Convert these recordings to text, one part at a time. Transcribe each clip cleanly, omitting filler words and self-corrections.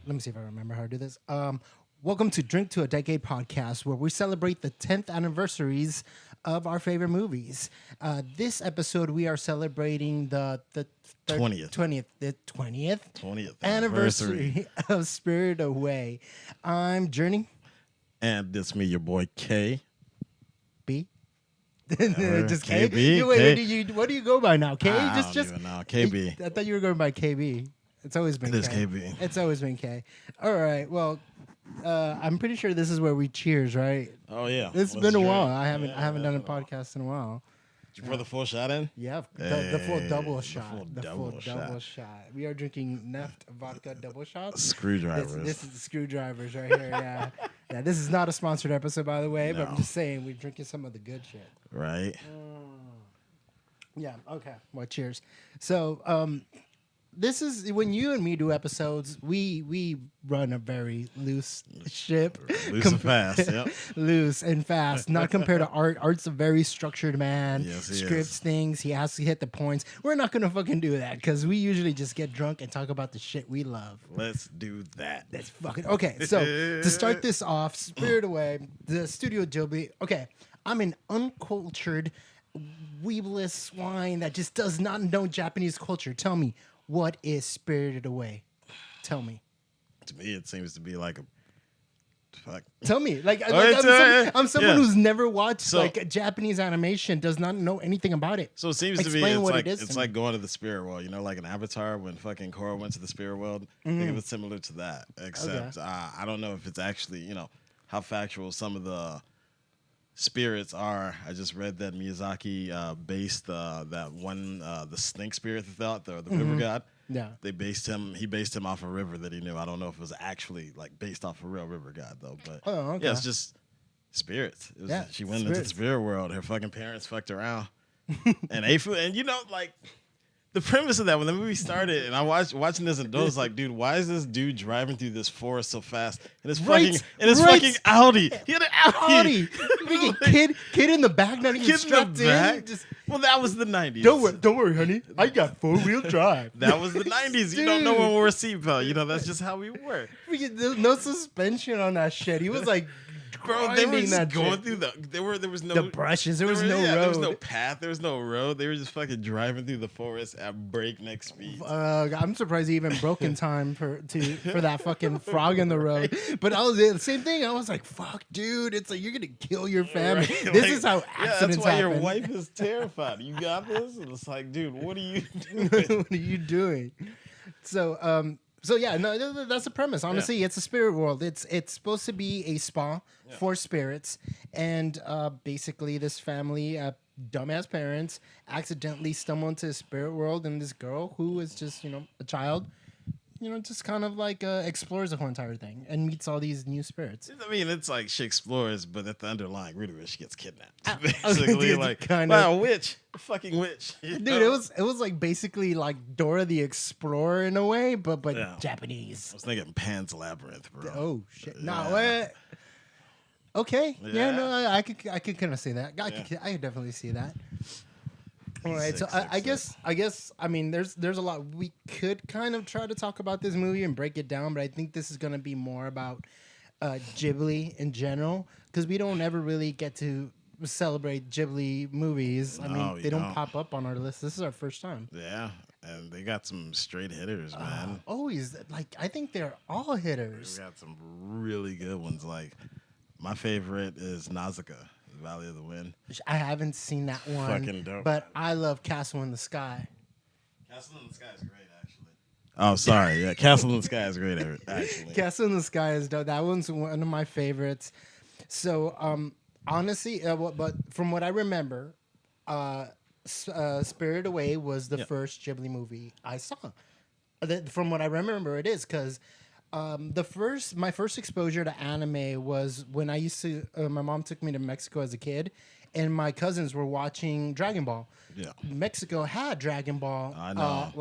Let me see if I remember how to do this. Welcome to Drink to a Decade podcast, where we celebrate the 10th anniversaries of our favorite movies. This episode, we are celebrating the 20th anniversary of Spirit Away. I'm Jerni. And this me, your boy K. B. Just K. KB. What do you go by now? K. I don't even know. KB. I thought you were going by KB. It's always been It is K. KB. It's always been K. All right. Well, I'm pretty sure this is where we cheers, right? Oh yeah. It's been a while. I haven't done a podcast in a while. Did you pour the full shot in? Yeah, the full double shot. The full double shot. We are drinking Neft vodka double shots. Screwdrivers. This is the screwdrivers right here. Yeah. Yeah. This is not a sponsored episode, by the way, but I'm just saying we're drinking some of the good shit. Right. Yeah. Okay. Well, cheers. So, this is when you and me do episodes. We run a very loose ship, Loose and fast. Yep. loose and fast. Not compared to Art. Art's a very structured man. Yes, he Scripts is. things. He has to hit the points. We're not gonna fucking do that because we usually just get drunk and talk about the shit we love. Let's do that. That's fucking okay. So to start this off, Spirit Away, the Studio Ghibli. Okay, I'm an uncultured, weebless swine that just does not know Japanese culture. Tell me. What is Spirited Away? Tell me. To me, it seems to be like a fuck. Tell me. I'm someone yeah. who's never watched Japanese animation, does not know anything about it. So it seems Explain to be what like it is it's to like me. going to the spirit world. You know, like an Avatar when fucking Korra went to the spirit world. I think it was similar to that, except I don't know if it's actually how factual some of the spirits are. I just read that Miyazaki based that one the snake spirit the river god. Yeah. He based him off a river that he knew. I don't know if it was actually like based off a real river god though, but okay. yeah, it's just spirits. It was, she went into the spirit world. Her fucking parents fucked around and ate food. And like the premise of that when the movie started, and I watching this and I was like, dude, why is this dude driving through this forest so fast? And it's fucking Audi. He had an Audi. Freaking kid in the back, not even strapped in. Well, that was the 90s. Don't worry, honey. I got 4-wheel drive. That was the 90s. You don't know when we were seatbelt. That's just how we were. There's no suspension on that shit. He was like, bro, they were just going through there was no the brushes. There was no road. There was no path. There was no road. They were just fucking driving through the forest at breakneck speed. I'm surprised he even broke in time for that fucking frog in the road. But I was the same thing. I was like, "Fuck, dude! It's like you're gonna kill your family. Right? This is how accidents that's why happen." your wife is terrified. You got this? And it's like, dude, what are you doing? What are you doing? So yeah, no, that's the premise. Honestly, it's a spirit world. It's supposed to be a spa for spirits, and basically this family, dumbass parents, accidentally stumble into the spirit world, and this girl who is just a child, just kind of like explores the whole entire thing and meets all these new spirits. I mean, it's like she explores, but at the underlying root of it, she gets kidnapped. Basically, wow, witch, a fucking witch. Dude, it was like basically like Dora the Explorer in a way, but Japanese. I was thinking Pan's Labyrinth, bro. Oh shit! No, what? Okay, no, I could kind of see that. I could definitely see that. All right, so I guess I mean there's a lot we could kind of try to talk about this movie and break it down, but I think this is gonna be more about Ghibli in general because we don't ever really get to celebrate Ghibli movies. I mean they don't pop up on our list. This is our first time. Yeah, and they got some straight hitters, man. Always I think they're all hitters. They got some really good ones. Like my favorite is Nausicaa. Valley of the Wind. I haven't seen that one. Fucking dope. But I love Castle in the Sky. Castle in the Sky is great, actually. Oh, sorry. Yeah, Castle in the Sky is great, actually. Castle in the Sky is dope. That one's one of my favorites. So, honestly, but from what I remember, Spirited Away was the first Ghibli movie I saw. From what I remember, it is because my first exposure to anime was when I used to. My mom took me to Mexico as a kid, and my cousins were watching Dragon Ball. Yeah, Mexico had Dragon Ball. I know,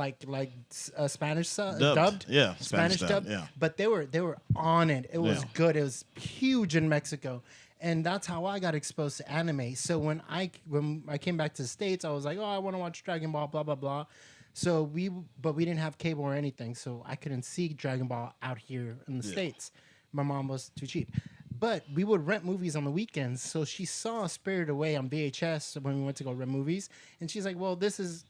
Spanish dubbed. Yeah, Spanish dubbed. Yeah, but they were on it. It was good. It was huge in Mexico. And that's how I got exposed to anime. So when I came back to the States, I was like, oh, I want to watch Dragon Ball, blah, blah, blah. So we didn't have cable or anything, so I couldn't see Dragon Ball out here in the States. My mom was too cheap. But we would rent movies on the weekends, so she saw Spirited Away on VHS when we went to go rent movies, and she's like, well, this is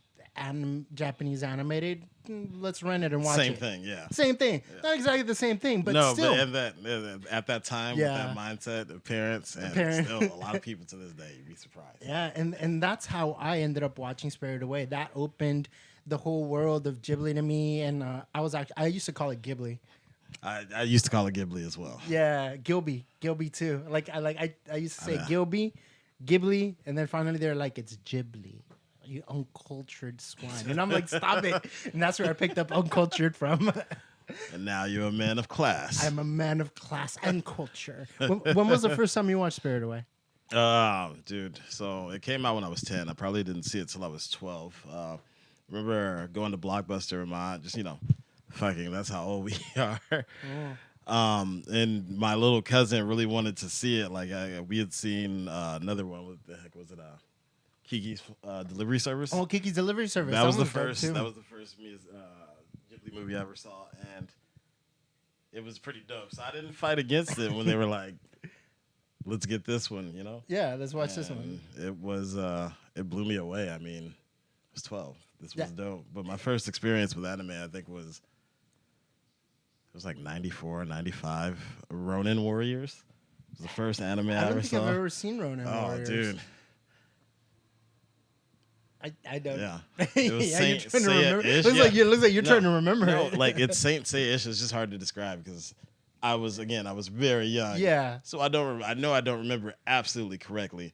Japanese animated. Let's rent it and watch Same it. thing, yeah. Same thing. Yeah. Not exactly the same thing, but still. But at that time, with that mindset, the parents, and still a lot of people to this day, you'd be surprised. Yeah, and that's how I ended up watching Spirited Away. That opened the whole world of Ghibli to me, and I used to call it Ghibli. I used to call it Ghibli as well. Yeah, Gilby too. I used to say Ghibli, and then finally they're like, it's Ghibli. You uncultured swine. And I'm like, stop it. And that's where I picked up uncultured from. And now you're a man of class. I'm a man of class and culture. When was the first time you watched Spirited Away? Dude. So it came out when I was 10. I probably didn't see it till I was 12. Remember going to Blockbuster with my, just, fucking, that's how old we are. And my little cousin really wanted to see it. Like, we had seen another one. What the heck was it? Kiki's Delivery Service. Oh, Kiki's Delivery Service. That was the first. That was the first Ghibli movie I ever saw, and it was pretty dope. So I didn't fight against it when they were like, "Let's get this one," Yeah, let's watch this one. It was. It blew me away. I mean, I was 12. This was dope. But my first experience with anime, I think, was like 94, 95. Ronin Warriors. It was the first anime I ever saw. I've ever seen Ronin Warriors. Oh, dude. I don't. Yeah. It was you're trying to remember. It looks like you're trying to remember it. Like it's Saint Seiya-ish. It's just hard to describe because I was very young. Yeah. So I know I don't remember absolutely correctly.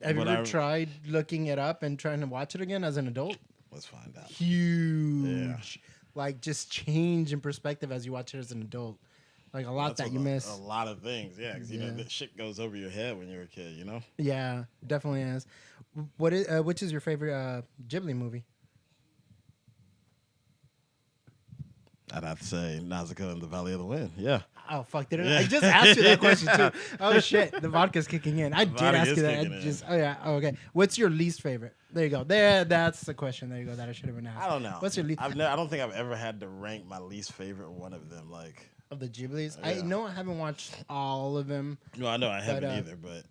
Have you ever tried looking it up and trying to watch it again as an adult? Let's find out. Huge. Yeah. Like just change in perspective as you watch it as an adult. Like a lot that you miss. A lot of things, yeah. Because that shit goes over your head when you're a kid, Yeah, definitely is. Which is your favorite Ghibli movie? I'd have to say Nausicaa and the Valley of the Wind. Yeah. Oh fuck! I just asked you that question too? Oh shit! The vodka's kicking in. I did ask you that. Oh okay. What's your least favorite? There you go. That's the question. There you go. That I should have been asked. I don't know. What's your least? I don't think I've ever had to rank my least favorite one of them. Like. Of the Ghiblis? Yeah. I know I haven't watched all of them. No, I know I haven't either, but...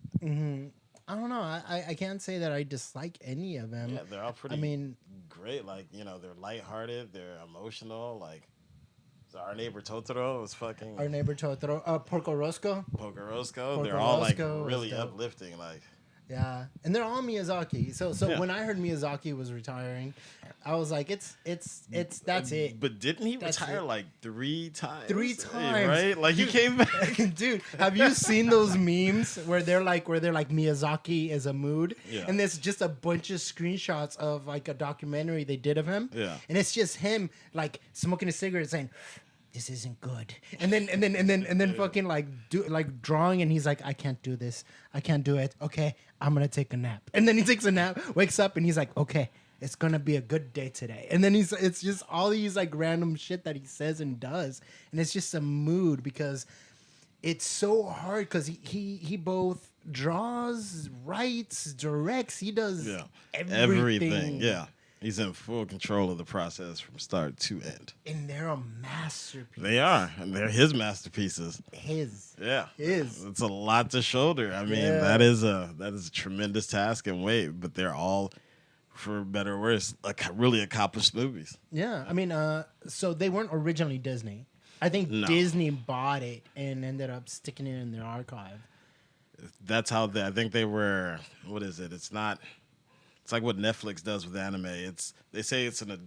I don't know. I can't say that I dislike any of them. Yeah, they're all pretty great. Like, they're lighthearted, they're emotional. Like, so Our Neighbor Totoro was fucking... Our Neighbor Totoro. Porco Rosso. They're all, like, really uplifting. Like... Yeah, and they're all Miyazaki. So when I heard Miyazaki was retiring, I was like, it's that's it. But didn't he retire like 3 times? 3 times, right? Like he came back. Dude, have you seen those memes where they're like Miyazaki is a mood, and it's just a bunch of screenshots of like a documentary they did of him, and it's just him like smoking a cigarette saying, this isn't good, and then fucking like drawing, and he's like, I can't do this, I can't do it. Okay, I'm gonna take a nap, and then he takes a nap, wakes up, and he's like, okay, it's gonna be a good day today, and then it's just all these like random shit that he says and does, and it's just a mood because it's so hard because he both draws, writes, directs, he does everything. Yeah. He's in full control of the process from start to end. And they're a masterpiece. They are. And they're his masterpieces. Yeah. It's a lot to shoulder. I mean, that is a tremendous task and weight, but they're all, for better or worse, really accomplished movies. Yeah. I mean, so they weren't originally Disney. I think Disney bought it and ended up sticking it in their archive. That's how I think they were, what is it? It's not... It's like what Netflix does with anime. They say it's a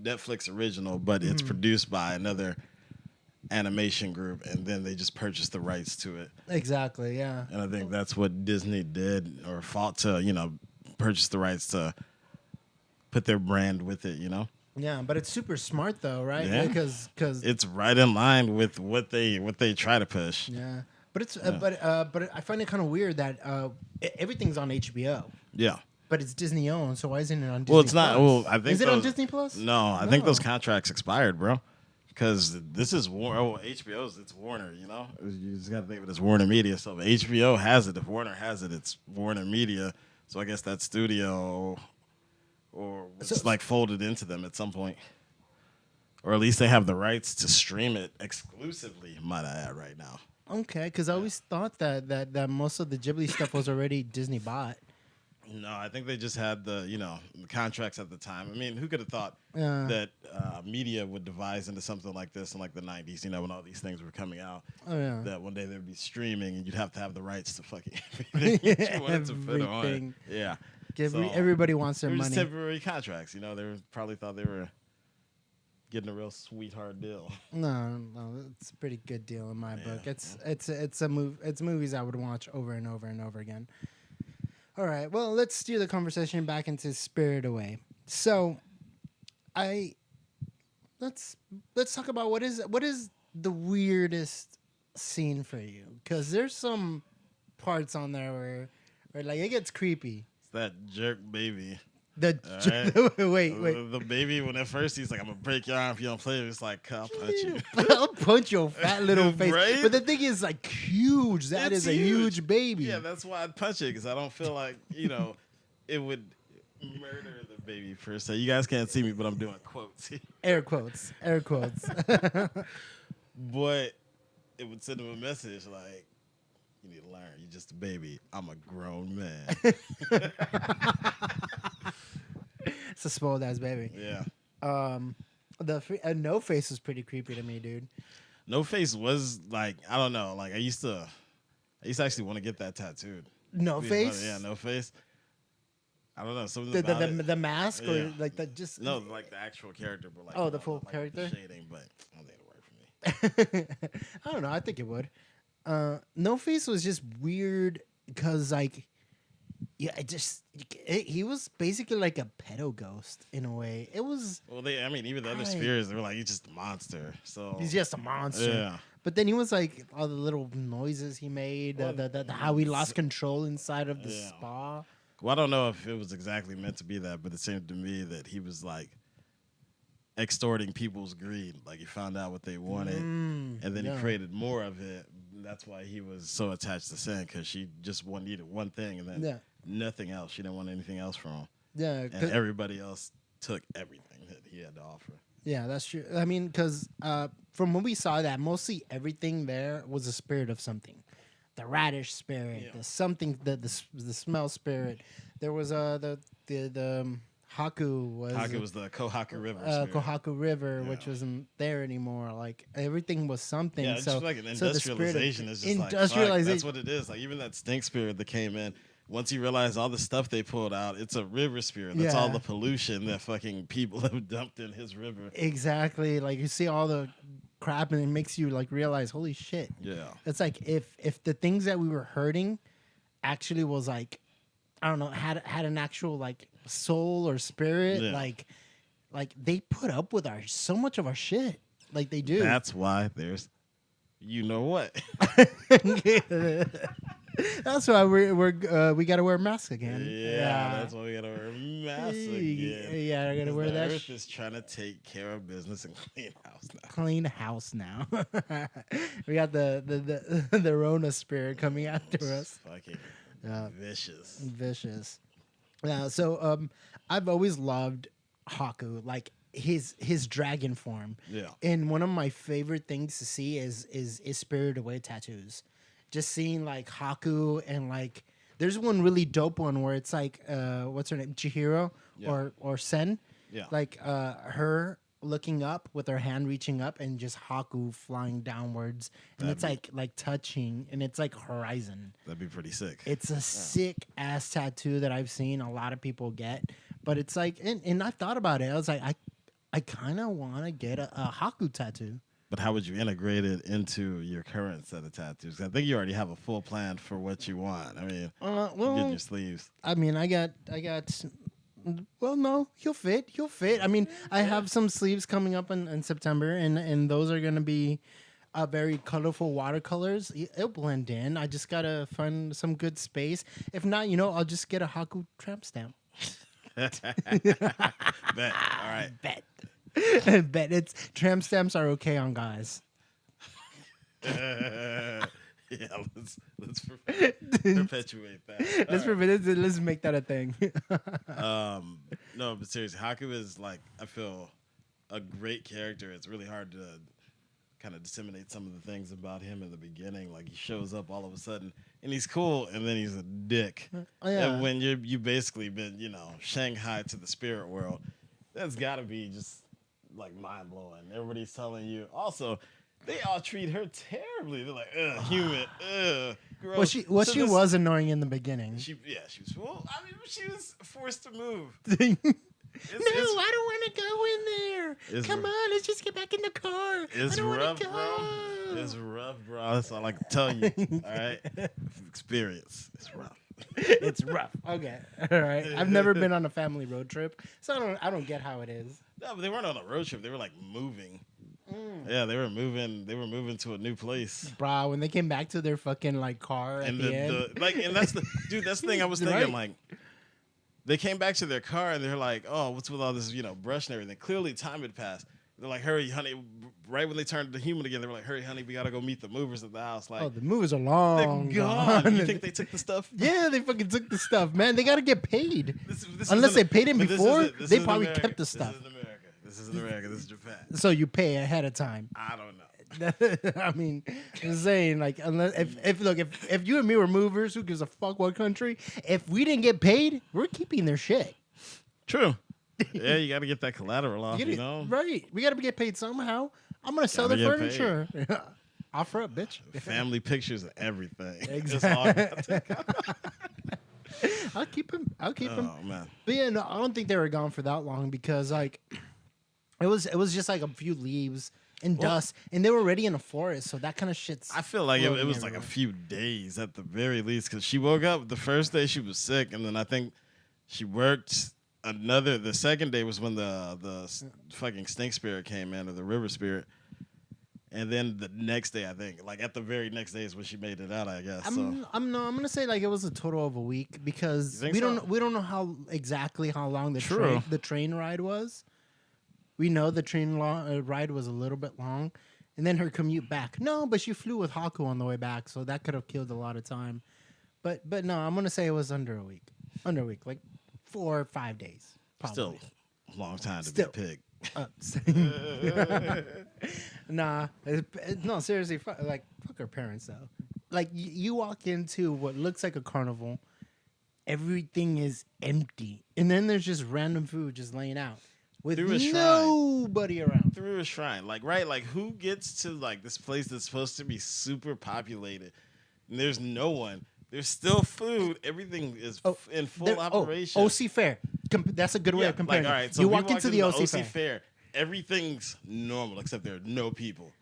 Netflix original, but it's produced by another animation group, and then they just purchase the rights to it. Exactly, yeah. And I think that's what Disney did, or fought to, purchase the rights to put their brand with it, Yeah, but it's super smart though, right? Yeah. Because it's right in line with what they try to push. Yeah, but it's but I find it kind of weird that everything's on HBO. Yeah. But it's Disney owned, so why isn't it on Disney? Well, it's not. Well, I think is it on Disney Plus? No, I think those contracts expired, bro. Because this is HBO's. It's Warner. You just got to think of it as Warner Media. So if HBO has it, if Warner has it, it's Warner Media. So I guess that studio or It's like folded into them at some point. Or at least they have the rights to stream it exclusively, might I add, right now. Okay, because I always thought that most of the Ghibli stuff was already Disney bought. No, I think they just had the contracts at the time. I mean, who could have thought that media would devise into something like this in like the 90s, when all these things were coming out. Oh, yeah. That one day there'd be streaming and you'd have to have the rights to fucking everything you wanted to put on. Yeah. Everybody wants their money. Just temporary contracts, they probably thought they were getting a real sweetheart deal. No, it's a pretty good deal in my book. It's movies I would watch over and over and over again. All right, well, let's steer the conversation back into Spirited Away. So, let's talk about what is the weirdest scene for you? Because there's some parts on there where like it gets creepy. It's that jerk baby. Wait. The baby, when at first he's like, I'm gonna break your arm if you don't play. It's like, I'll punch you. I'll punch your fat little face. Right? But the thing is, like, huge. It's a huge baby. Yeah, that's why I'd punch it, because I don't feel like, it would murder the baby per se. You guys can't see me, but I'm doing quotes. Air quotes. But it would send him a message like, you need to learn. You're just a baby. I'm a grown man. It's a spoiled ass baby. Yeah. The No Face was pretty creepy to me, dude. No Face was like, I don't know. Like I used to actually want to get that tattooed. No Face. Yeah, No Face. I don't know. Something the mask or like the just like the actual character, but like the full character shading, but I don't think it'll work for me. I don't know. I think it would. No Face was just weird because like. Yeah, he was basically like a pedo ghost in a way. It was. Well, even the other spheres, they were like, he's just a monster. So he's just a monster. Yeah. But then he was like all the little noises he made, how he lost control inside of the spa. Well, I don't know if it was exactly meant to be that, but it seemed to me that he was like extorting people's greed. Like he found out what they wanted, and then he created more of it. That's why he was so attached to Sin, because she just needed one thing, and then nothing else. She didn't want anything else from him. Yeah, and everybody else took everything that he had to offer. Yeah, that's true. I mean, because from when we saw that, mostly everything there was a spirit of something. The radish spirit, the something, the smell spirit. There was the Haku was the Kohaku River. Kohaku River, which wasn't there anymore. Like everything was something. Yeah, it's just like an industrialization. Is just industrialization. Like, that's what it is. Like even that stink spirit that came in. Once you realize all the stuff they pulled out, it's a river spirit. That's all the pollution that fucking people have dumped in his river. Exactly. Like you see all the crap, and it makes you like realize, holy shit. Yeah. It's like if the things that we were hurting actually was like, I don't know, had an actual like soul or spirit, like they put up with so much of our shit. Like they do. That's why there's what. That's why we gotta wear masks again. Yeah, that's why we gotta wear masks again. Yeah, I gotta wear that. Earth is trying to take care of business and clean house now. Clean house now. We got the Rona spirit coming after us. Fucking vicious. Vicious. Yeah. So I've always loved Haku, like his dragon form. Yeah. And one of my favorite things to see is Spirited Away tattoos. Just seeing like Haku and like there's one really dope one where it's like what's her name, Chihiro or Sen, like her looking up with her hand reaching up and just Haku flying downwards, and it's like touching, and it's like horizon. That'd be pretty sick. It's a sick ass tattoo that I've seen a lot of people get, but it's like and I thought about it. I was like I kind of want to get a Haku tattoo. But how would you integrate it into your current set of tattoos? I think you already have a full plan for what you want. I mean, get your sleeves. I mean, I got. Well, no, he'll fit. I mean, I have some sleeves coming up in September, and those are gonna be very colorful watercolors. It'll blend in. I just gotta find some good space. If not, I'll just get a Haku tramp stamp. Bet. All right. Bet. Bet. It's tramp stamps are okay on guys. Yeah, Yeah, let's perpetuate that. Let's make that a thing. No, but seriously, Haku is like, I feel, a great character. It's really hard to kind of disseminate some of the things about him in the beginning. Like, he shows up all of a sudden and he's cool, and then he's a dick. Oh, yeah. And when you basically been, Shanghai to the spirit world, that's got to be just like mind blowing. Everybody's telling you. Also, they all treat her terribly. They're like, ugh, human, ugh, gross. Well, she was annoying in the beginning. She was. Well, I mean, she was forced to move. I don't want to go in there. Come on, let's just get back in the car. It's rough, bro. It's rough, bro. That's all I can tell you. All right, experience. It's rough. It's rough. Okay, all right. I've never been on a family road trip, so I don't get how it is. No, but they weren't on a road trip. They were like moving. Yeah, they were moving. They were moving to a new place. Bro, when they came back to their fucking like car at the end, and that's the dude. That's the thing I was thinking. Right. Like, they came back to their car and they're like, "Oh, what's with all this, brush and everything?" Clearly, time had passed. They're like, "Hurry, honey!" Right when they turned to human again, they were like, "Hurry, honey, we gotta go meet the movers at the house." Like, oh, the movers are long gone. You think they took the stuff? Yeah, they fucking took the stuff, man. They gotta get paid. Unless they paid him before, they probably kept the stuff. This isn't America. This is Japan. So you pay ahead of time. I don't know. I mean, I'm saying, like, unless if you and me were movers, who gives a fuck what country? If we didn't get paid, we're keeping their shit. True. Yeah, you got to get that collateral off, Right. We got to get paid somehow. I'm going to sell the furniture. Offer up, bitch. Family pictures and everything. Exactly. I'll keep him. Oh, man. But yeah, no, I don't think they were gone for that long because, like, it was just like a few leaves and dust, and they were already in a forest, so that kind of shit's. I feel like it was like a few days at the very least, because she woke up the first day she was sick, and then I think she worked the second day was when the fucking stink spirit came in, or the river spirit, and then the next day, I think, like at the very next day is when she made it out, I guess. I'm gonna say like it was a total of a week because we don't know how long the train ride was. We know the train ride was a little bit long, and then her commute back. No, but she flew with Haku on the way back, so that could have killed a lot of time. But no, I'm gonna say it was under a week, like 4 or 5 days. Probably. Still a long time to be a pig. No, seriously, fuck her parents though. Like you walk into what looks like a carnival, everything is empty, and then there's just random food just laying out. With nobody around. Through a shrine. Like, right? Like, who gets to, like, this place that's supposed to be super populated? And there's no one. There's still food. Everything is in full operation. OC Fair. That's a good way of comparing all right, it. so you walk into the OC Fair. Everything's normal except there are no people.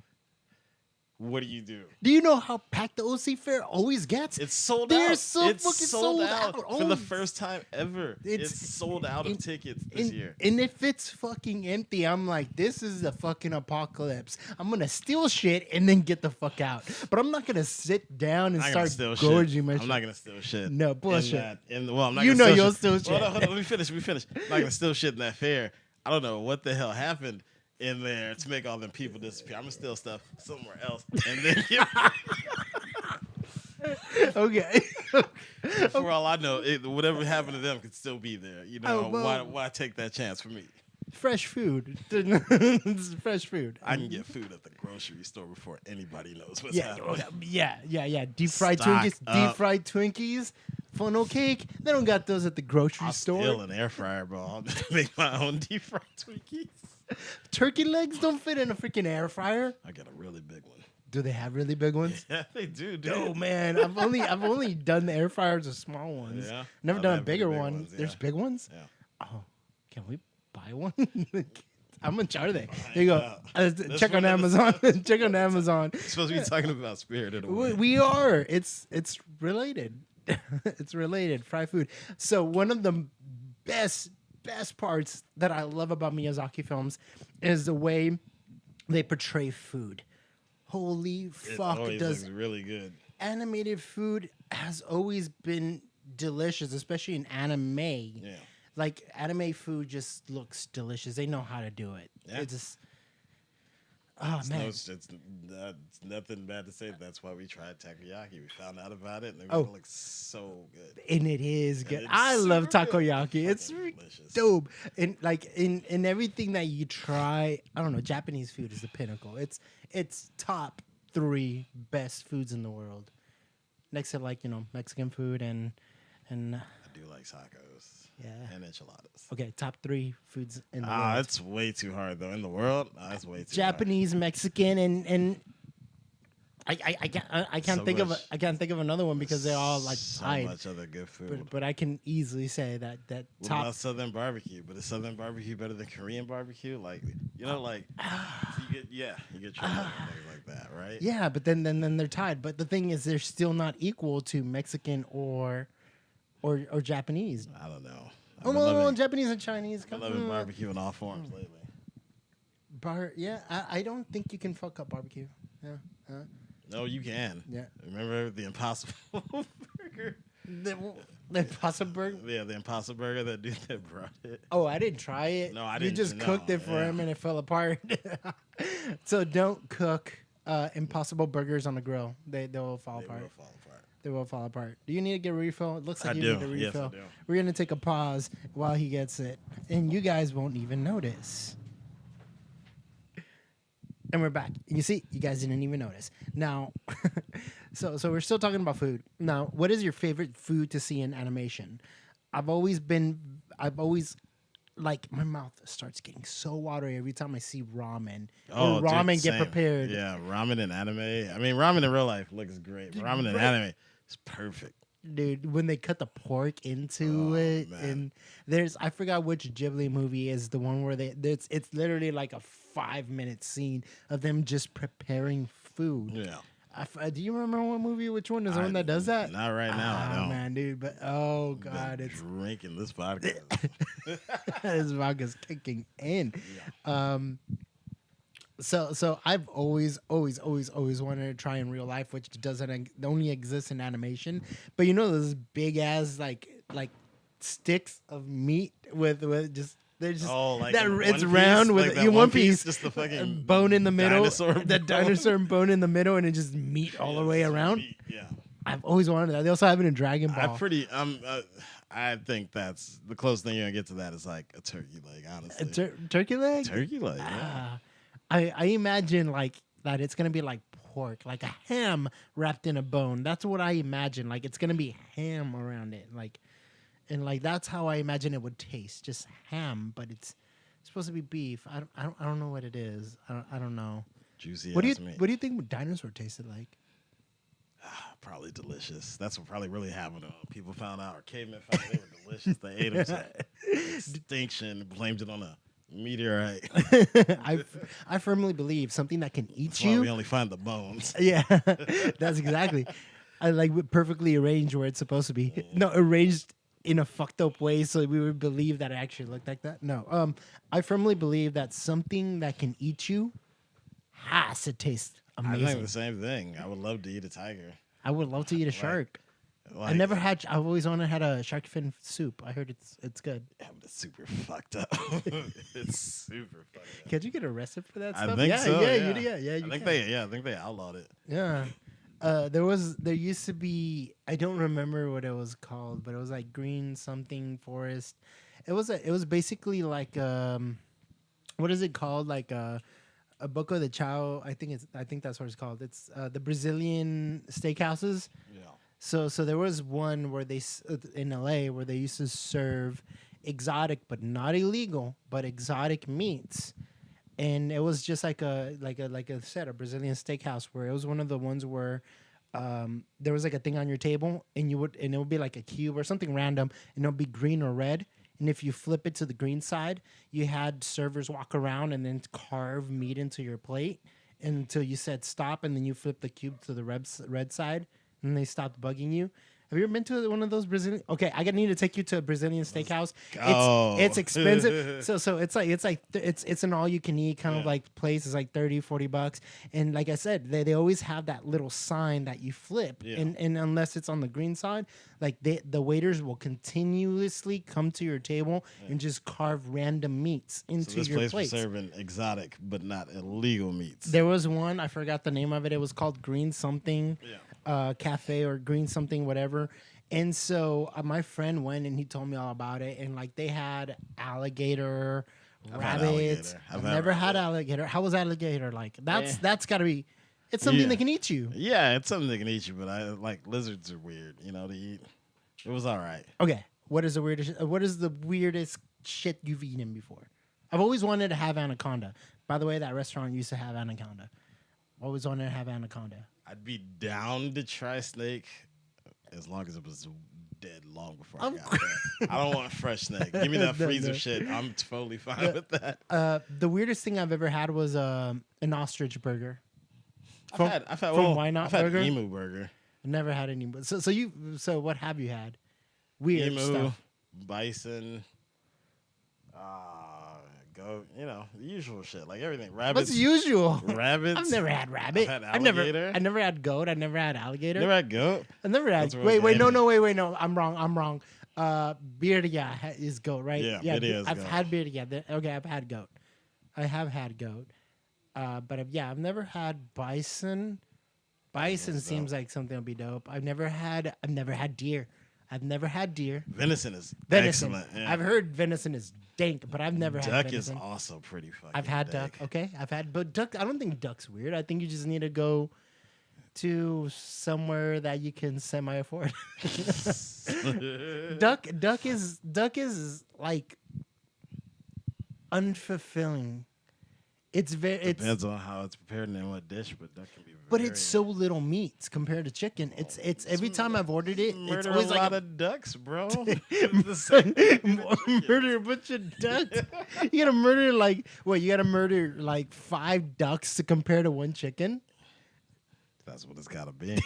What do you do? Do you know how packed the OC Fair always gets? It's sold out. They're so fucking sold out. For the first time ever. It's sold out of tickets this year. And if it's fucking empty, I'm like, this is the fucking apocalypse. I'm going to steal shit and then get the fuck out. But I'm not going to sit down and start gorging my shit. I'm not going to steal shit. No, bullshit. I'm not you'll steal shit. Hold on, let me finish. I'm not going to steal shit in that fair. I don't know what the hell happened in there to make all them people disappear. I'm gonna steal stuff somewhere else, and then okay. For all I know, whatever happened to them could still be there. Why take that chance for me? Fresh food. It's fresh food. I can get food at the grocery store before anybody knows what's happening. Yeah. Deep fried Twinkies. Funnel cake. They don't got those at the grocery store. I'll steal an air fryer, bro. I'll make my own deep fried Twinkies. Turkey legs don't fit in a freaking air fryer. I got a really big one. Do they have really big ones? Yeah, they do, dude. Oh man, I've only done the air fryers of small ones. Yeah. Never done a bigger one. Ones, yeah. There's big ones? Yeah. Oh, can we buy one? How much are they? There you go. Check on Amazon. Check on Amazon. We're supposed to be talking about Spirited Away. We are. It's related. It's related. Fried food. So one of the best parts that I love about Miyazaki films is the way they portray food. Holy fuck, it looks really good. Animated food has always been delicious, especially in anime. Yeah. Like anime food just looks delicious. They know how to do it. Yeah. It's just Oh man, it's nothing bad to say. That's why we tried takoyaki. We found out about it, and it looks so good. And it is good. I love takoyaki. It's delicious. Dope. And like in everything that you try, I don't know. Japanese food is the pinnacle. It's top 3 best foods in the world, next to like Mexican food and. I do like tacos. Yeah. And enchiladas. Okay, top 3 foods in the world. It's way too hard though. In the world, that's way too Japanese, hard. Mexican, and I can't think of another one because they're all like tied. So much other good food. But I can easily say that what top. About Southern barbecue? But is Southern barbecue better than Korean barbecue? Like you get trouble things like that, right? Yeah, but then they're tied. But the thing is, they're still not equal to Mexican or Japanese. I don't know. Well, Japanese and Chinese. I'm loving barbecue in all forms lately. I don't think you can fuck up barbecue. Yeah. No, you can. Yeah. Remember the Impossible Burger? The Impossible Burger? Yeah, the Impossible Burger, that dude that brought it. Oh, I didn't try it. No, I didn't. You just cooked it for him and it fell apart. So don't cook Impossible Burgers on the grill. They will fall apart. They will fall apart. Do you need to get a refill? It looks like you need a refill. Yes, I do. We're going to take a pause while he gets it. And you guys won't even notice. And we're back. You see, you guys didn't even notice. Now, so we're still talking about food. Now, what is your favorite food to see in animation? I've always like my mouth starts getting so watery every time I see ramen. Ramen get prepared. Yeah, ramen in anime. I mean, ramen in real life looks great. But ramen in anime is perfect. Dude, when they cut the pork into it, man. And I forgot which Ghibli movie is the one where it's literally like a 5-minute scene of them just preparing food. Yeah. Do you remember what movie? Which one is the one that does that? Not right now. I don't. Man, dude. But oh god, it's drinking this vodka. This vodka's kicking in. Yeah. So I've always wanted to try in real life, which doesn't only exist in animation. But those big ass like sticks of meat with just. They're just it's round with like one piece, just the fucking bone in the middle, the dinosaur bone in the middle, and it just meat all the way around. Meat, yeah, I've always wanted that. They also have it in Dragon Ball. I think that's the closest thing you're gonna get to that is like a turkey leg, honestly. Turkey leg? Turkey leg, yeah. I imagine like that it's gonna be like pork, like a ham wrapped in a bone. That's what I imagine. Like it's gonna be ham around it, like. And like that's how I imagine it would taste, just ham, but it's supposed to be beef. I don't know what it is. I don't know. Juicy. What do you think dinosaur tasted like? Probably delicious. That's what probably really happened. People found out, or cavemen found out they were delicious. They ate them to extinction, blamed it on a meteorite. I firmly believe something that can eat That's you. Why we only find the bones. Yeah, that's exactly. I like perfectly arranged where it's supposed to be. No, arranged in a fucked up way, so we would believe that it actually looked like that. No, I firmly believe that something that can eat you has to taste amazing. I think the same thing. I would love to eat a tiger. I would love to eat a shark. I've always wanted to have a shark fin soup. I heard it's good. Yeah, but it's super fucked up. It's super fucked up. Can't you get arrested for that stuff? I think so. Yeah. I think they outlawed it. Yeah. There used to be, I don't remember what it was called, but it was like green something forest. It was basically like what is it called? Like a Boca de Chao. I think that's what it's called. It's the Brazilian steakhouses. Yeah. So there was one where in LA where they used to serve exotic but not illegal, but exotic meats. And it was just like I said, a Brazilian steakhouse where it was one of the ones where there was like a thing on your table and it would be like a cube or something random and it'll be green or red. And if you flip it to the green side, you had servers walk around and then carve meat into your plate until you said stop, and then you flip the cube to the red side and they stopped bugging you. Have you ever been to one of those Brazilian? Okay, I need to take you to a Brazilian steakhouse. go. It's expensive. so it's an all you can eat kind of like place. It's like $30-$40, and like I said, they always have that little sign that you flip, and unless it's on the green side, like the waiters will continuously come to your table and just carve random meats into your place plates. Was serving exotic but not illegal meats. There was one, I forgot the name of it. It was called Green something Cafe or Green something whatever. And so my friend went and he told me all about it. And like they had alligator, rabbits. I've never had alligator. How was alligator like? That's got to be. It's something that can eat you. Yeah, it's something that can eat you. But I like lizards are weird, to eat. It was all right. Okay, what is the weirdest shit you've eaten before? I've always wanted to have anaconda. By the way, that restaurant used to have anaconda. Always wanted to have anaconda. I'd be down to try snake as long as it was dead long before I got there. I don't want fresh snake. Give me that freezer shit. I'm totally fine with that. The weirdest thing I've ever had was an ostrich burger. I've had Why Not Burger? I've had emu burger. I've never had any. So what have you had? Weird emu, stuff. Bison, goat, the usual shit, like everything. Rabbits. What's usual? Rabbits. I've never had rabbit. I've had alligator. I never had goat. I never had alligator. Never had goat. I never had. Wait, no. I'm wrong. Birria is goat, right? Yeah, birria is I've goat. had birria. Okay, I've had goat. I have had goat. But I've never had bison. Bison seems like something that'll be dope. I've never had deer. I've never had deer. Venison is excellent. Yeah. I've heard venison is dank, but I've never had venison. Duck is also pretty fucking I've had dank. duck. Okay, but duck. I don't think duck's weird. I think you just need to go to somewhere that you can semi afford. Duck is like unfulfilling. Depends on how it's prepared and in what dish, but duck can be. But it's so little meat compared to chicken. It's every time I've ordered it, it's always a like lot of ducks, bro. Murder a bunch of ducks. You gotta murder you gotta murder like 5 ducks to compare to 1 chicken. That's what it's gotta be.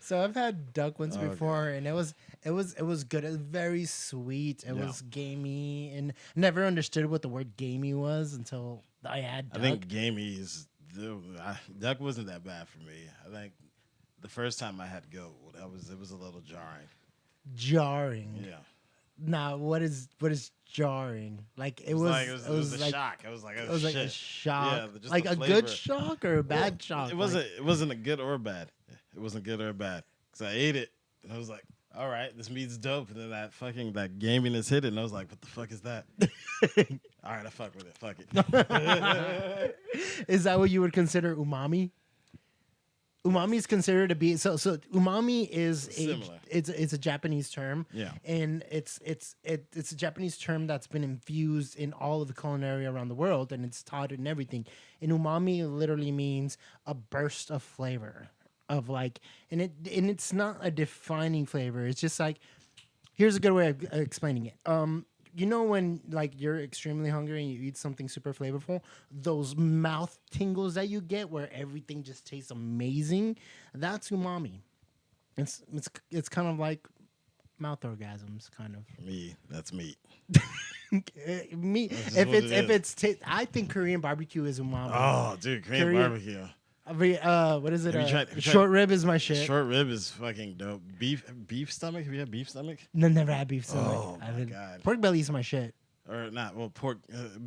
So I've had duck once before, and it was good. It was very sweet. It was gamey, and never understood what the word gamey was until I had duck. I think gamey is duck wasn't that bad for me. I think the first time I had goat, it was a little jarring. Jarring. Yeah. Now, what is jarring? Like it was a shock. It was like a shock. Yeah, just like the a flavor. good shock or a bad shock. It wasn't a good or bad. It wasn't good or bad. Cause I ate it and I was like, all right, this meat's dope. And then that gaminess hit it, and I was like, what the fuck is that? All right, I fuck with it. Fuck it. Is that what you would consider umami? Umami is considered to be so umami is it's a Japanese term. Yeah. And it's a Japanese term that's been infused in all of the culinary around the world, and it's taught in everything. And umami literally means a burst of flavor of and it's not a defining flavor. It's just like, here's a good way of explaining it. When you're extremely hungry and you eat something super flavorful, those mouth tingles that you get where everything just tastes amazing, that's umami. It's kind of like mouth orgasms, kind of. That's meat. Meat. I think Korean barbecue is umami. Oh, dude, Korean barbecue. What is it? Short rib is my shit. Short rib is fucking dope. Beef stomach? Have you had beef stomach? No, never had beef stomach. Oh my God. Pork belly is my shit. Or not? Well,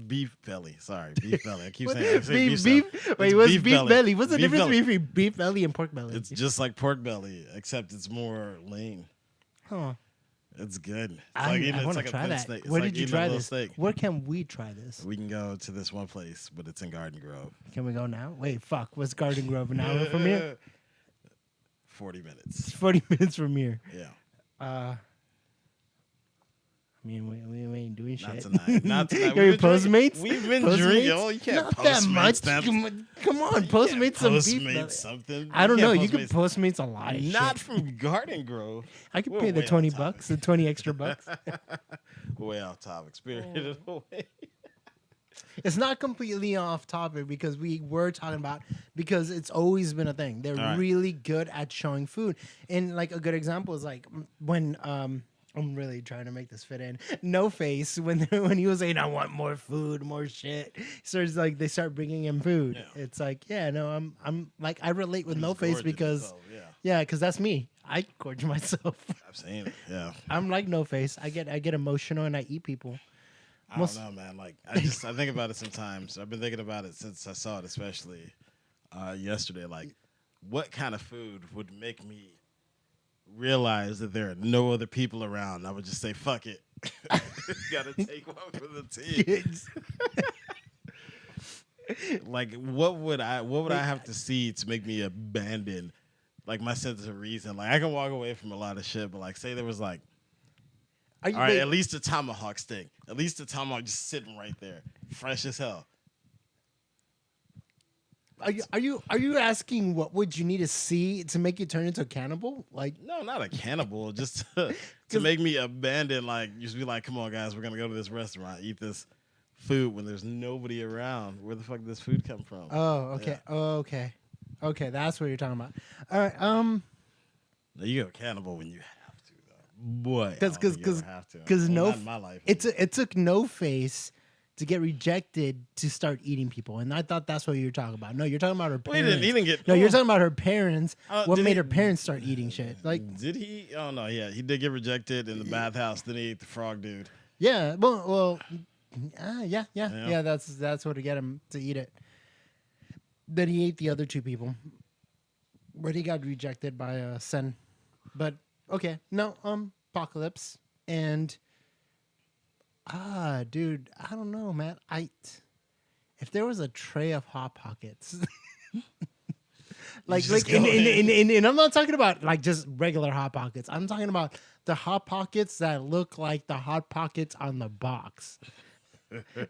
beef belly. Sorry, beef belly. I keep saying beef. Wait, what's beef belly? What's the difference between beef belly and pork belly? It's just like pork belly, except it's more lean. Huh. It's good. I want to try that. Where did you try this? Where can we try this? We can go to this one place, but it's in Garden Grove. Can we go now? Wait, fuck. What's Garden Grove? An hour from here? 40 minutes. 40 minutes from here. Yeah. We ain't doing shit. Not tonight. You're Postmates? We've been drinking. Oh, you can't Not that much. Come on, Postmates some beef. Postmates something. I don't know. You can Postmates a lot of shit. Not from Garden Grove. I could pay the $20, the 20 extra bucks. Way off topic. Spirited away. It's not completely off topic because we were talking about because it's always been a thing. They're really good at showing food, and like a good example is like when I'm really trying to make this fit in. No Face when he was saying I want more food, more shit. So it's like they start bringing him food. Yeah. It's like I'm like I relate with No Face because because that's me. I gorge myself. I've seen it. Yeah, I'm like No Face. I get emotional and I eat people. I don't know, man. Like I think about it sometimes. I've been thinking about it since I saw it, especially yesterday. Like, what kind of food would make me realize that there are no other people around? I would just say, "Fuck it, gotta take one for the team." Like, what would I have to see to make me abandon like my sense of reason? Like, I can walk away from a lot of shit, but like, say there was like. All right, at least a tomahawk steak. At least a tomahawk just sitting right there, fresh as hell. Are you asking what would you need to see to make you turn into a cannibal? Like no, not a cannibal, just to make me abandon. Like just be like, come on, guys, we're gonna go to this restaurant, eat this food when there's nobody around. Where the fuck did this food come from? Oh, okay. Yeah. Oh, okay. That's what you're talking about. All right. You go cannibal when you. Boy, because no, it took No Face to get rejected to start eating people, and I thought that's what you were talking about. No, you're talking about her parents. He didn't get. No, you're talking about her parents. What made her parents start eating shit? Like, did he? Oh no, yeah, he did get rejected in the bathhouse. Then he ate the frog dude. Yeah, yeah. That's what to get him to eat it. Then he ate the other two people, but he got rejected by Sen. But okay, no, Apocalypse and dude, I don't know, man. If there was a tray of Hot Pockets, and I'm not talking about like just regular Hot Pockets. I'm talking about the Hot Pockets that look like the Hot Pockets on the box.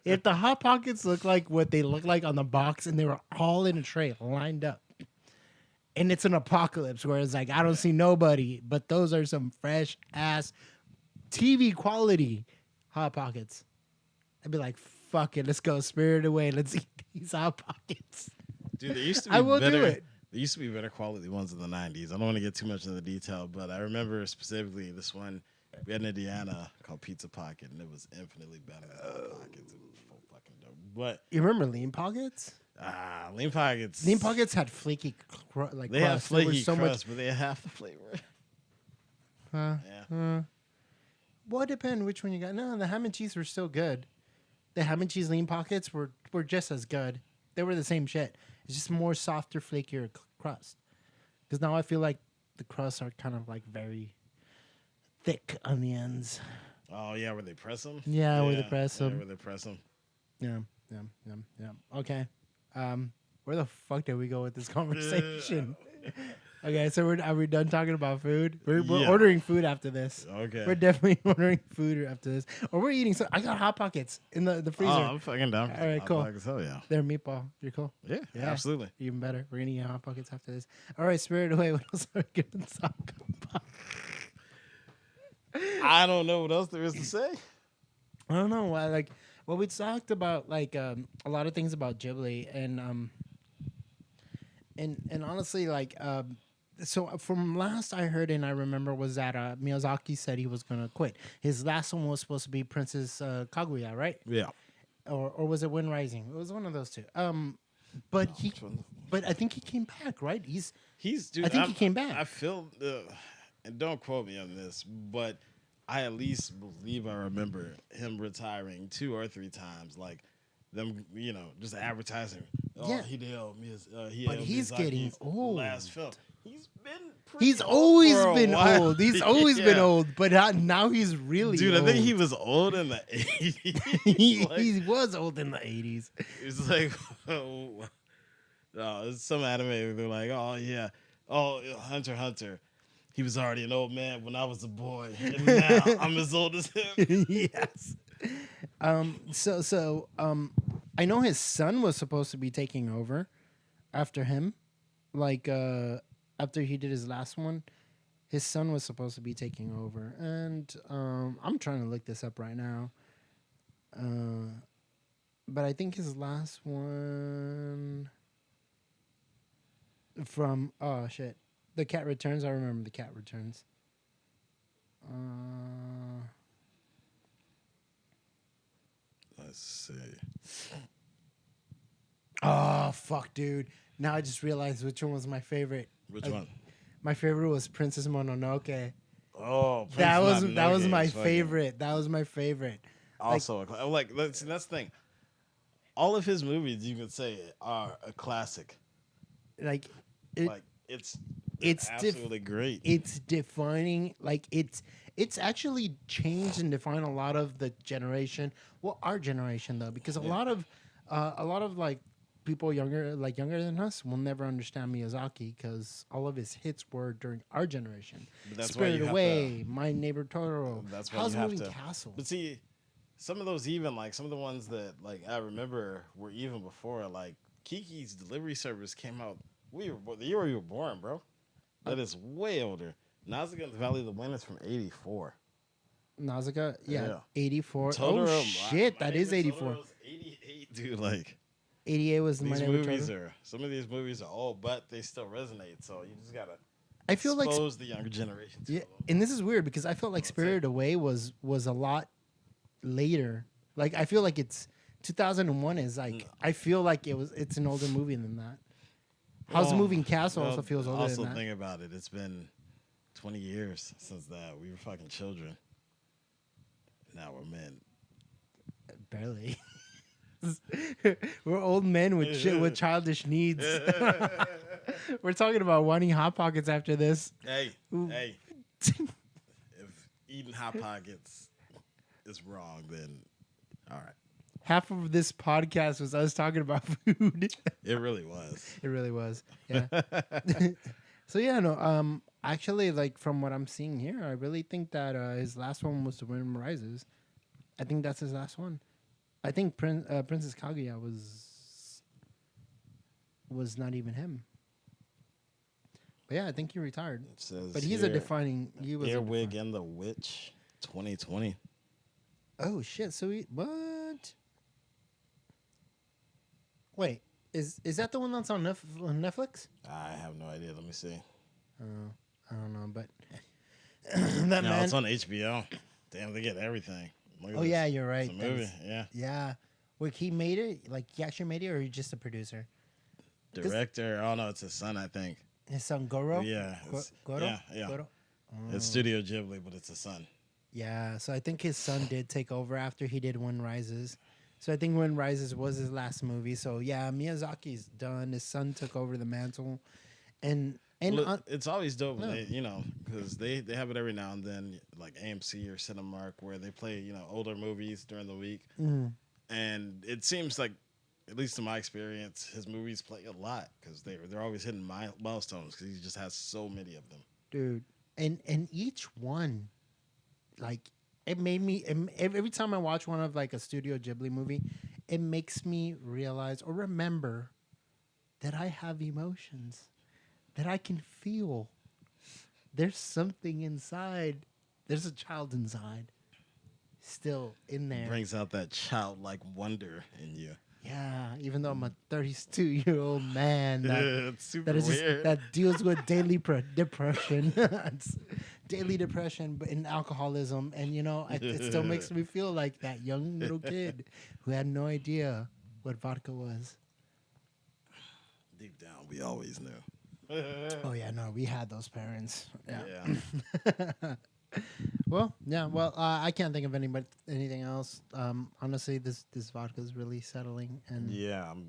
If the Hot Pockets look like what they look like on the box, and they were all in a tray lined up. And it's an apocalypse where it's like, I don't see nobody, but those are some fresh ass TV quality Hot Pockets. I'd be like, fuck it, let's go, Spirit Away, let's eat these Hot Pockets. Dude, there used to be There used to be better quality ones in the 90s. I don't want to get too much into the detail, but I remember specifically this one we had in Indiana called Pizza Pocket, and it was infinitely better than Hot Pockets. It was so fucking dope. But you remember Lean Pockets? Lean Pockets. Lean Pockets had flaky they had flaky crust, but they had half the flavor. Yeah. Well, it depends which one you got. No, the ham and cheese were still good. The ham and cheese Lean Pockets were just as good. They were the same shit. It's just more softer, flakier crust. Because now I feel like the crusts are kind of like very thick on the ends. Oh yeah, where they press them? Yeah, where they press them. Yeah, where they press them. Yeah. Okay. Where the fuck did we go with this conversation? Okay, so are we done talking about food? We're ordering food after this. Okay. We're definitely ordering food after this. Or we're eating some. I got Hot Pockets in the freezer. Oh, I'm fucking down. All right, cool. Hell yeah. They're meatball. You're cool? Yeah, absolutely. Even better. We're going to eat Hot Pockets after this. All right, Spirit Away. What else are we going to talk about? I don't know what else there is to say. I don't know. Well, we talked about a lot of things about Ghibli and honestly, so from last I heard and I remember was that Miyazaki said he was gonna quit. His last one was supposed to be Princess Kaguya, right? Yeah. Or was it Wind Rising? It was one of those two. But I think he came back, right? Dude, I think he came back. I feel, and don't quote me on this, but I at least believe I remember him retiring 2 or 3 times, like them, just advertising. Yeah. But he's getting old. Last film. He's always been old. He's always been old, but now he's really Dude, old. I think he was old in the 80s. He was old in the 80s. It's like, it's some anime. They're like, oh, yeah. Oh, Hunter x Hunter. He was already an old man when I was a boy, and now I'm as old as him. Yes. So I know his son was supposed to be taking over after him, after he did his last one. His son was supposed to be taking over, and I'm trying to look this up right now. but I think his last one from The Cat Returns. I remember The Cat Returns. Let's see. Oh fuck, dude! Now I just realized which one was my favorite. Which one? My favorite was Princess Mononoke. Oh, that was my favorite. That was my favorite. Also, that's the thing. All of his movies, you could say, are a classic. It's absolutely great. It's defining. It's actually changed and defined a lot of the generation. Well, our generation though, because a lot of like people younger than us will never understand Miyazaki because all of his hits were during our generation. Spirited Away, My Neighbor Totoro, Howl's Moving Castle. But see, some of those even some of the ones that I remember were even before Kiki's Delivery Service came out. The year we were born, bro. That is way older. Nausicaa and the Valley of the Wind is from '84. Nausicaa, yeah. 84. Totoro, oh shit, that is 84. Totoro's 88, dude. 88 was the these movies are. Some of these movies are old, but they still resonate. So you just gotta. I feel expose the younger generation. Yeah, and this is weird because I felt like Spirited Away was a lot later. I feel like it's 2001 is I feel like it's an older movie than that. Howl's Moving Castle also feels older than that. Also, think about it. It's been 20 years since that. We were fucking children. Now we're men. Barely. We're old men with childish needs. We're talking about wanting Hot Pockets after this. Hey. If eating Hot Pockets is wrong, then all right. Half of this podcast was us talking about food. It really was. It really was. Yeah. So yeah, no. Actually, from what I'm seeing here, I really think that his last one was The Wind Rises. I think that's his last one. I think Princess Kaguya was not even him. But yeah, I think he retired. It says but he's a defining. He was Earwig and the Witch, 2020. Oh shit! So what? Wait, is that the one that's on Netflix? I have no idea. Let me see. I don't know, but it's on HBO. Damn, they get everything. Oh yeah, you're right. It's a movie. Yeah. Wait, he made it? He actually made it, or he's just a producer? Director. Oh no, it's his son, I think. His son Goro. Yeah. Goro. Yeah. Goro? It's Studio Ghibli, but it's a son. Yeah, so I think his son did take over after he did Wind Rises. So I think Wind Rises was his last movie. So yeah, Miyazaki's done. His son took over the mantle, and it's always dope when they, because they have it every now and then, like AMC or Cinemark, where they play older movies during the week, and it seems like, at least in my experience, his movies play a lot because they're always hitting milestones because he just has so many of them, dude. And each one, it made me every time I watch one of a Studio Ghibli movie, it makes me realize or remember that I have emotions, that I can feel. There's something inside. There's a child inside, still in there. Brings out that childlike wonder in you. Yeah, even though I'm a 32-year-old man that deals with daily depression, daily depression, but in alcoholism, and it still makes me feel like that young little kid who had no idea what vodka was. Deep down, we always knew. Oh yeah, no, we had those parents. Yeah. Well, I can't think of anything else. Honestly, this vodka is really settling, and yeah, I'm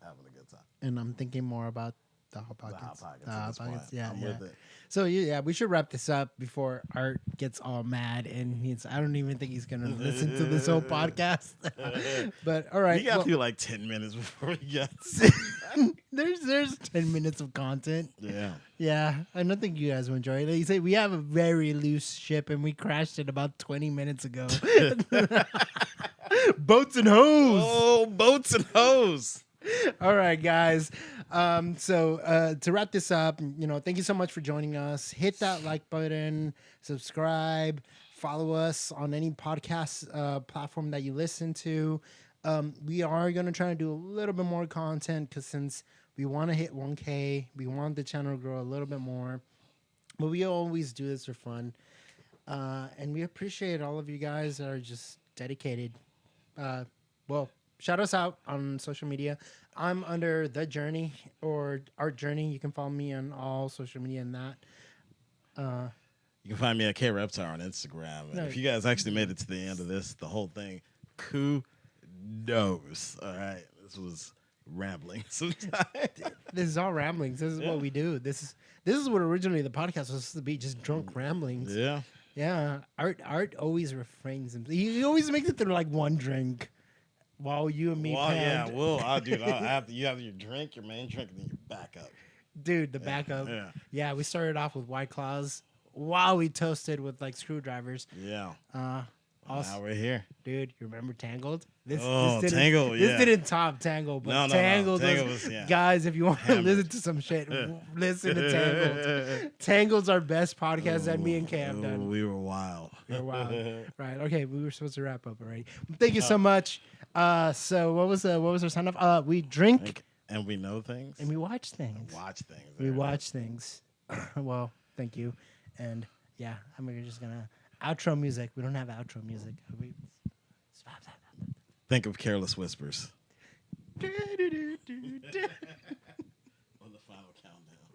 having a good time. And I'm thinking more about the Hot Pockets. The Hot Pockets. Yeah, I'm with it. So we should wrap this up before Art gets all mad, and I don't even think he's gonna listen to this whole podcast. But all right, we got through 10 minutes before we got. There's 10 minutes of content. Yeah, I don't think you guys will enjoy it. Like you say, we have a very loose ship, and we crashed it about 20 minutes ago. Boats and hoes. Oh, boats and hoes. All right, guys. So to wrap this up, thank you so much for joining us. Hit that like button, subscribe, follow us on any podcast platform that you listen to. We are going to try to do a little bit more content because since we want to hit 1K, we want the channel to grow a little bit more. But we always do this for fun. And we appreciate all of you guys that are just dedicated. Well, shout us out on social media. I'm under The Jerni or Art Jerni. You can follow me on all social media and that. You can find me at KReptar on Instagram. And if you guys actually made it to the end of this, the whole thing, kudos. All right. This was rambling sometimes. This is all ramblings. This is what we do. This is what originally the podcast was supposed to be, just drunk ramblings. Yeah. Yeah. Art always refrains himself. He always makes it through like one drink. While you and me pound. Yeah, well, you have your drink, your main drink, and then your backup. Dude, the backup. Yeah, we started off with White Claws while we toasted with like screwdrivers. Yeah. Also, now we're here. Dude, you remember Tangled? Tangled, This didn't top Tangled, but Tangled was guys, if you want to listen to some shit, listen to Tangled. Tangled's our best podcast that me and Kay have done. We were wild. Right. Okay, we were supposed to wrap up already. Thank you so much. So what was our sign off? We drink and we know things. And we watch things. We watch things. Well, thank you. And yeah, I'm just gonna outro music. We don't have outro music. Think of Careless Whispers. On the final countdown.